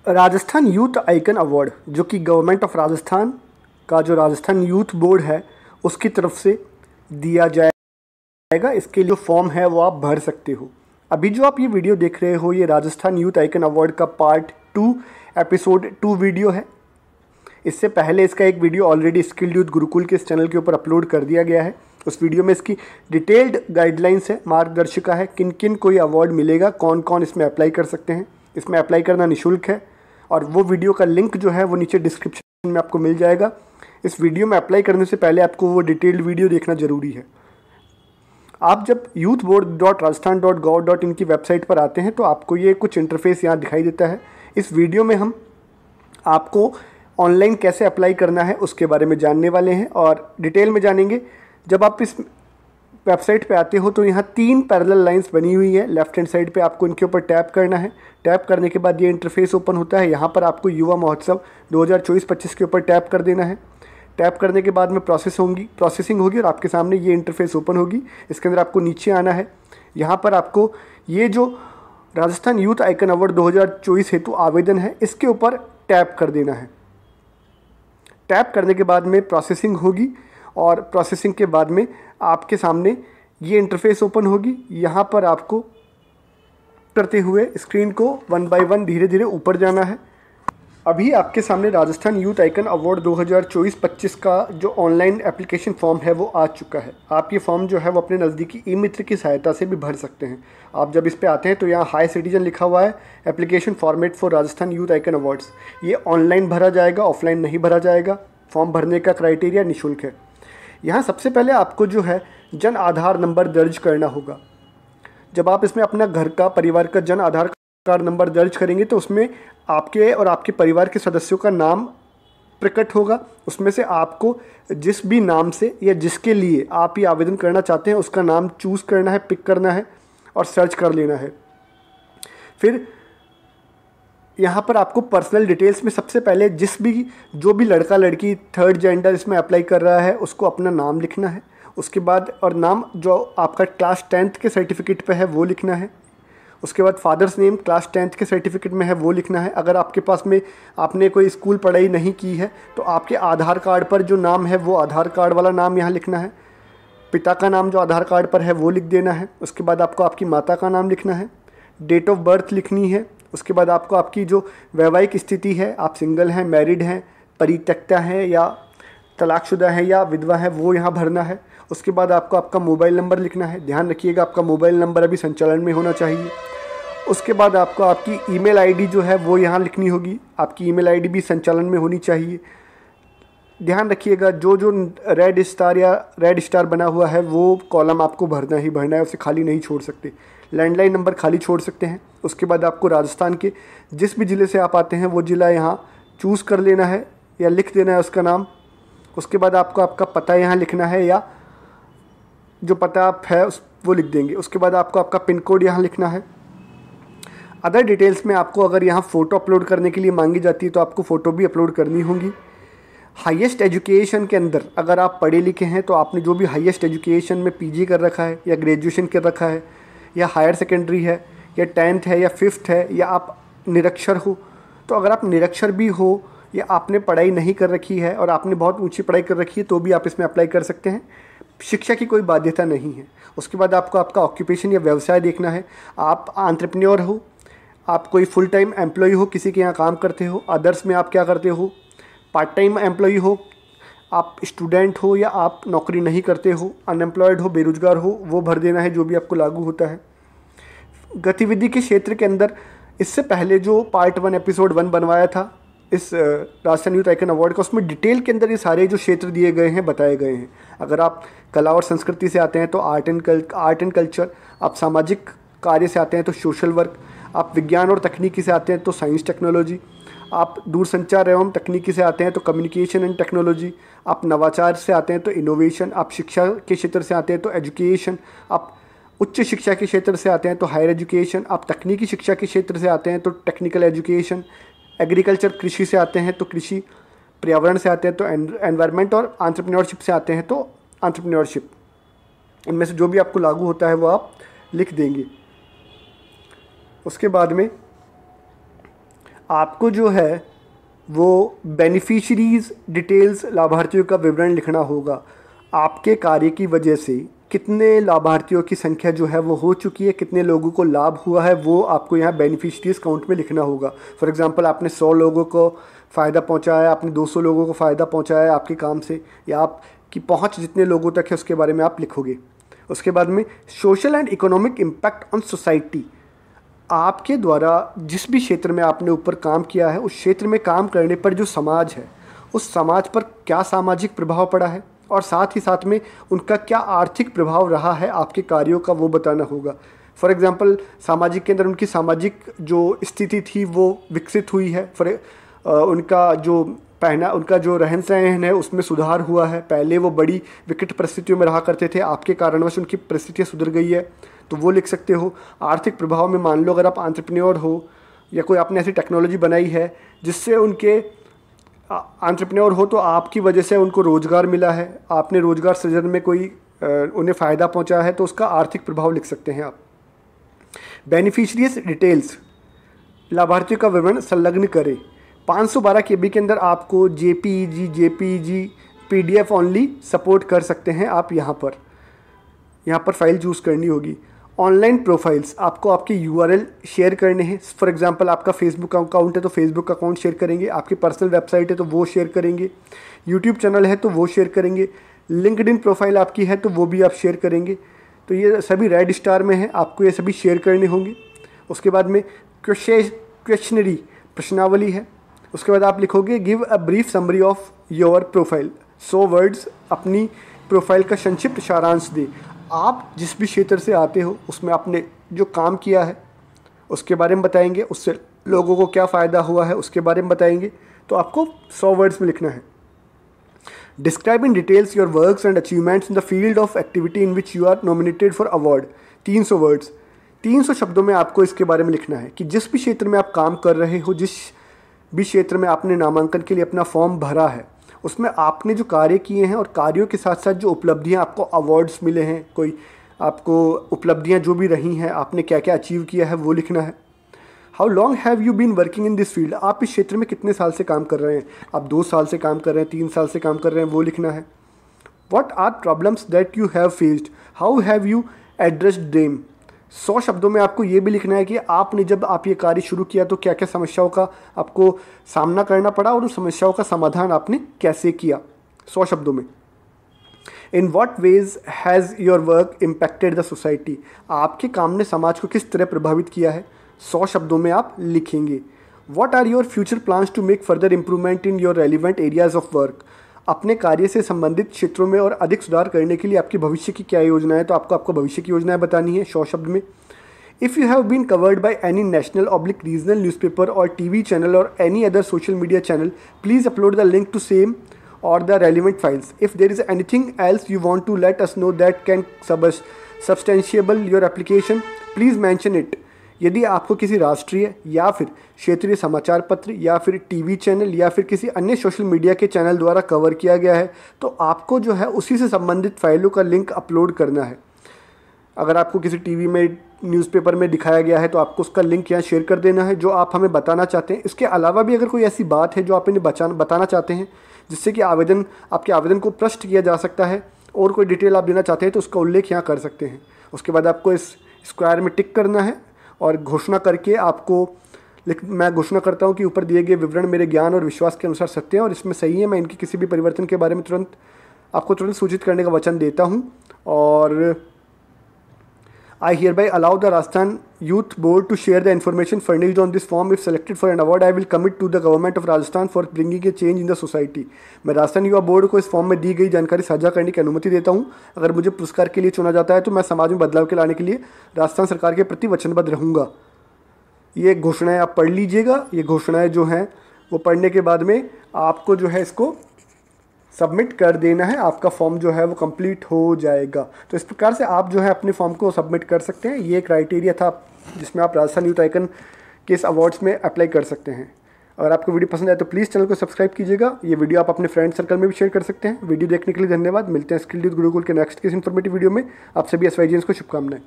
Rajasthan youth icon award जो कि government of Rajasthan का जो राजस्थान यूथ बोर्ड है उसकी तरफ से दिया जाएगा। इसके लिए जो फॉर्म है वो आप भर सकते हो। अभी जो आप ये वीडियो देख रहे हो ये राजस्थान यूथ आइकन अवार्ड का पार्ट 2 एपिसोड 2 वीडियो है। इससे पहले इसका एक video already skilled youth Gurukul के इस चैनल के ऊपर अपलोड कर दिया गया है। उस वीडियो में इसकी डिटेल्ड गाइडलाइंस है, मार्गदर्शिका है, किन किन को ये अवार्ड मिलेगा, कौन कौन इसमें अप्लाई कर सकते हैं। इसमें अप्लाई करना निःशुल्क है और वो वीडियो का लिंक जो है वो नीचे डिस्क्रिप्शन में आपको मिल जाएगा। इस वीडियो में अप्लाई करने से पहले आपको वो डिटेल्ड वीडियो देखना ज़रूरी है। आप जब youthboard.rajasthan.gov.in की वेबसाइट पर आते हैं तो आपको ये कुछ इंटरफेस यहाँ दिखाई देता है। इस वीडियो में हम आपको ऑनलाइन कैसे अप्लाई करना है उसके बारे में जानने वाले हैं और डिटेल में जानेंगे। जब आप इस वेबसाइट पे आते हो तो यहाँ 3 पैरेलल लाइंस बनी हुई है। लेफ्ट हैंड साइड पे आपको इनके ऊपर टैप करना है। टैप करने के बाद ये इंटरफेस ओपन होता है। यहाँ पर आपको युवा महोत्सव 2024-25 के ऊपर टैप कर देना है। टैप करने के बाद में प्रोसेसिंग होगी और आपके सामने ये इंटरफेस ओपन होगी। इसके अंदर आपको नीचे आना है। यहाँ पर आपको ये जो राजस्थान यूथ आइकन अवार्ड 2024 हेतु आवेदन है इसके ऊपर टैप कर देना है। टैप करने के बाद में प्रोसेसिंग होगी और प्रोसेसिंग के बाद में आपके सामने ये इंटरफेस ओपन होगी। यहाँ पर आपको करते हुए स्क्रीन को 1 बाय 1 धीरे धीरे ऊपर जाना है। अभी आपके सामने राजस्थान यूथ आइकन अवार्ड 2024-25 का जो ऑनलाइन एप्लीकेशन फॉर्म है वो आ चुका है। आप ये फॉर्म जो है वो अपने नज़दीकी ई मित्र की सहायता से भी भर सकते हैं। आप जब इस पे आते हैं तो यहाँ हाई सिटीजन लिखा हुआ है, application format for Rajasthan youth icon awards. ये ऑनलाइन भरा जाएगा, ऑफलाइन नहीं भरा जाएगा। फॉर्म भरने का क्राइटेरिया निःशुल्क है। यहाँ सबसे पहले आपको जो है जन आधार नंबर दर्ज करना होगा। जब आप इसमें अपना घर का, परिवार का जन आधार कार्ड नंबर दर्ज करेंगे तो उसमें आपके और आपके परिवार के सदस्यों का नाम प्रकट होगा। उसमें से आपको जिस भी नाम से या जिसके लिए आप ये आवेदन करना चाहते हैं उसका नाम चूज़ करना है, पिक करना है और सर्च कर लेना है। फिर यहाँ पर आपको पर्सनल डिटेल्स में सबसे पहले जो भी लड़का लड़की थर्ड जेंडर इसमें अप्लाई कर रहा है उसको अपना नाम लिखना है। उसके बाद और नाम जो आपका क्लास 10th के सर्टिफिकेट पे है वो लिखना है। उसके बाद फादर्स नेम क्लास 10th के सर्टिफिकेट में है वो लिखना है। अगर आपके पास में आपने कोई स्कूल पढ़ाई नहीं की है तो आपके आधार कार्ड पर जो नाम है वो आधार कार्ड वाला नाम यहाँ लिखना है। पिता का नाम जो आधार कार्ड पर है वो लिख देना है। उसके बाद आपको आपकी माता का नाम लिखना है। डेट ऑफ बर्थ लिखनी है। उसके बाद आपको आपकी जो वैवाहिक स्थिति है, आप सिंगल हैं, मैरिड हैं, परित्यक्ता हैं या तलाकशुदा हैं या विधवा है, वो यहाँ भरना है। उसके बाद आपको आपका मोबाइल नंबर लिखना है। ध्यान रखिएगा आपका मोबाइल नंबर अभी संचालन में होना चाहिए। उसके बाद आपको आपकी ईमेल आईडी जो है वो यहाँ लिखनी होगी। आपकी ईमेल आईडी भी संचालन में होनी चाहिए। ध्यान रखिएगा जो रेड स्टार बना हुआ है वो कॉलम आपको भरना ही भरना है, उसे खाली नहीं छोड़ सकते। लैंडलाइन नंबर खाली छोड़ सकते हैं। उसके बाद आपको राजस्थान के जिस भी ज़िले से आप आते हैं वो ज़िला यहाँ चूज़ कर लेना है या लिख देना है उसका नाम। उसके बाद आपको आपका पता यहाँ लिखना है या जो पता आप है वो लिख देंगे। उसके बाद आपको आपका पिन कोड यहाँ लिखना है। अदर डिटेल्स में आपको अगर यहाँ फ़ोटो अपलोड करने के लिए मांगी जाती है तो आपको फ़ोटो भी अपलोड करनी होगी। हाईएस्ट एजुकेशन के अंदर अगर आप पढ़े लिखे हैं तो आपने जो भी हाईएस्ट एजुकेशन में पीजी कर रखा है या ग्रेजुएशन कर रखा है या हायर सेकेंडरी है या 10th है या 5th है या आप निरक्षर हो, तो अगर आप निरक्षर भी हो या आपने पढ़ाई नहीं कर रखी है और आपने बहुत ऊंची पढ़ाई कर रखी है तो भी आप इसमें अप्लाई कर सकते हैं। शिक्षा की कोई बाध्यता नहीं है। उसके बाद आपको आपका ऑक्यूपेशन या व्यवसाय देखना है। आप एंटरप्रेन्योर हो, आप कोई फुल टाइम एम्प्लॉय हो, किसी के यहाँ काम करते हो, अदर्स में आप क्या करते हो, पार्ट टाइम एम्प्लॉय हो, आप स्टूडेंट हो या आप नौकरी नहीं करते हो, अनएम्प्लॉयड हो, बेरोजगार हो, वो भर देना है जो भी आपको लागू होता है। गतिविधि के क्षेत्र के अंदर इससे पहले जो पार्ट 1 एपिसोड 1 बनवाया था इस राजस्थान यूथ आइकन अवार्ड का, उसमें डिटेल के अंदर ये सारे जो क्षेत्र दिए गए हैं बताए गए हैं। अगर आप कला और संस्कृति से आते हैं तो आर्ट एंड कल्चर, आप सामाजिक कार्य से आते हैं तो सोशल वर्क, आप विज्ञान और तकनीकी से आते हैं तो साइंस टेक्नोलॉजी, आप दूरसंचार एवं तकनीकी से आते हैं तो कम्युनिकेशन एंड टेक्नोलॉजी, आप नवाचार से आते हैं तो इनोवेशन, आप शिक्षा के क्षेत्र से आते हैं तो एजुकेशन, आप उच्च शिक्षा के क्षेत्र से आते हैं तो हायर एजुकेशन, आप तकनीकी शिक्षा के क्षेत्र से आते हैं तो टेक्निकल एजुकेशन, एग्रीकल्चर कृषि से आते हैं तो कृषि, पर्यावरण से आते हैं तो एनवायरनमेंट और एंटरप्रेन्योरशिप से आते हैं तो एंटरप्रेन्योरशिप। इनमें से जो भी आपको लागू होता है वो आप लिख देंगे। उसके बाद में आपको जो है वो बेनिफिशरीज़ डिटेल्स, लाभार्थियों का विवरण लिखना होगा। आपके कार्य की वजह से कितने लाभार्थियों की संख्या जो है वो हो चुकी है, कितने लोगों को लाभ हुआ है, वो आपको यहाँ बेनिफिशरीज़ काउंट में लिखना होगा। फॉर एग्जांपल आपने 100 लोगों को फ़ायदा पहुँचाया, आपने 200 लोगों को फ़ायदा पहुँचाया आपके काम से, या आपकी पहुँच जितने लोगों तक है उसके बारे में आप लिखोगे। उसके बाद में social and economic impact on society, आपके द्वारा जिस भी क्षेत्र में आपने ऊपर काम किया है उस क्षेत्र में काम करने पर जो समाज है उस समाज पर क्या सामाजिक प्रभाव पड़ा है, और साथ ही साथ में उनका क्या आर्थिक प्रभाव रहा है आपके कार्यों का, वो बताना होगा। फॉर एग्ज़ाम्पल सामाजिक के अंदर उनकी सामाजिक जो स्थिति थी वो विकसित हुई है, उनका जो पहना, उनका जो रहन सहन है उसमें सुधार हुआ है। पहले वो बड़ी विकट परिस्थितियों में रहा करते थे, आपके कारणवश उनकी परिस्थितियाँ सुधर गई है, तो वो लिख सकते हो। आर्थिक प्रभाव में मान लो अगर आप एंटरप्रेन्योर हो या कोई आपने ऐसी टेक्नोलॉजी बनाई है जिससे उनके एंटरप्रेन्योर हो तो आपकी वजह से उनको रोज़गार मिला है, आपने रोज़गार सृजन में कोई उन्हें फ़ायदा पहुंचा है, तो उसका आर्थिक प्रभाव लिख सकते हैं आप। बेनिफिशरीज डिटेल्स, लाभार्थियों का विवरण संलग्न करें। 512 KB के अंदर आपको JPEG PDF ओनली सपोर्ट कर सकते हैं आप। यहाँ पर फाइल चूज़ करनी होगी। ऑनलाइन प्रोफाइल्स, आपको आपके URL शेयर करने हैं। फॉर एग्जांपल आपका फेसबुक अकाउंट है तो फेसबुक अकाउंट शेयर करेंगे, आपकी पर्सनल वेबसाइट है तो वो शेयर करेंगे, यूट्यूब चैनल है तो वो शेयर करेंगे, लिंक्डइन प्रोफाइल आपकी है तो वो भी आप शेयर करेंगे। तो ये सभी रेड स्टार में है, आपको ये सभी शेयर करने होंगे। उसके बाद में क्वेश्चनरी, प्रश्नावली है। उसके बाद आप लिखोगे give a brief summary of your profile, 100 words अपनी प्रोफाइल का संक्षिप्त सारांश दे। आप जिस भी क्षेत्र से आते हो उसमें आपने जो काम किया है उसके बारे में बताएंगे, उससे लोगों को क्या फ़ायदा हुआ है उसके बारे में बताएंगे, तो आपको 100 वर्ड्स में लिखना है। Describe in details your works and achievements in the field of activity in which you are nominated for award, 300 words. 300 शब्दों में आपको इसके बारे में लिखना है कि जिस भी क्षेत्र में आप काम कर रहे हो, जिस भी क्षेत्र में आपने नामांकन के लिए अपना फॉर्म भरा है, उसमें आपने जो कार्य किए हैं और कार्यों के साथ साथ जो उपलब्धियां, आपको अवार्ड्स मिले हैं, कोई आपको उपलब्धियां जो भी रही हैं, आपने क्या क्या अचीव किया है वो लिखना है। How long have you been working in this field, आप इस क्षेत्र में कितने साल से काम कर रहे हैं, आप 2 साल से काम कर रहे हैं, 3 साल से काम कर रहे हैं, वो लिखना है। What are problems that you have faced, how have you addressed them. 100 शब्दों में आपको ये भी लिखना है कि आपने जब आप ये कार्य शुरू किया तो क्या क्या समस्याओं का आपको सामना करना पड़ा और उन समस्याओं का समाधान आपने कैसे किया, 100 शब्दों में। In what veg has your work impacted the society, आपके काम ने समाज को किस तरह प्रभावित किया है, 100 शब्दों में आप लिखेंगे। What are your future plans to make further improvement in your relevant areas of work, अपने कार्य से संबंधित क्षेत्रों में और अधिक सुधार करने के लिए आपकी भविष्य की क्या योजना है, तो आपको भविष्य की योजनाएं बतानी है 100 शब्द में। If you have been covered by any national/regional newspaper और TV चैनल और any other social media channel, please upload the link to same or the relevant files. If there is anything else you want to let us know that can substantiable your application, please mention it. यदि आपको किसी राष्ट्रीय या फिर क्षेत्रीय समाचार पत्र या फिर TV चैनल या फिर किसी अन्य सोशल मीडिया के चैनल द्वारा कवर किया गया है तो आपको जो है उसी से संबंधित फाइलों का लिंक अपलोड करना है। अगर आपको किसी TV में, न्यूज़पेपर में दिखाया गया है तो आपको उसका लिंक यहाँ शेयर कर देना है जो आप हमें बताना चाहते हैं। इसके अलावा भी अगर कोई ऐसी बात है जो आप इन्हें बताना चाहते हैं जिससे कि आपके आवेदन को प्रश्न किया जा सकता है और कोई डिटेल आप देना चाहते हैं तो उसका उल्लेख यहाँ कर सकते हैं। उसके बाद आपको इस स्क्वायर में टिक करना है और घोषणा करके आपको मैं घोषणा करता हूँ कि ऊपर दिए गए विवरण मेरे ज्ञान और विश्वास के अनुसार सत्य हैं और इसमें सही है। मैं इनके किसी भी परिवर्तन के बारे में आपको तुरंत सूचित करने का वचन देता हूँ। और I hereby allow the Rajasthan Youth Board to share the information furnished on this form. If selected for an award, I will commit to the government of Rajasthan for bringing a change in the society. मैं राजस्थान युवा board को इस form में दी गई जानकारी साझा करने की अनुमति देता हूँ। अगर मुझे पुरस्कार के लिए चुना जाता है तो मैं समाज में बदलाव के लाने के लिए राजस्थान सरकार के प्रति वचनबद्ध रहूँगा। ये घोषणाएँ आप पढ़ लीजिएगा। ये घोषणाएँ जो हैं वो पढ़ने के बाद में आपको जो है इसको सबमिट कर देना है, आपका फॉर्म जो है वो कंप्लीट हो जाएगा। तो इस प्रकार से आप जो है अपने फॉर्म को सबमिट कर सकते हैं। ये क्राइटेरिया था जिसमें आप राजस्थान यूथ आइकन के इस अवार्ड्स में अप्लाई कर सकते हैं। अगर आपको वीडियो पसंद आए तो प्लीज़ चैनल को सब्सक्राइब कीजिएगा। ये वीडियो आप अपने फ्रेंड सर्कल में भी शेयर कर सकते हैं। वीडियो देखने के लिए धन्यवाद। मिलते हैं स्किल यूथ गुरुकुल के नेक्स्ट किस इन्फॉर्मेटिव वीडियो में। आप सभी SYGians को शुभकामनाएं।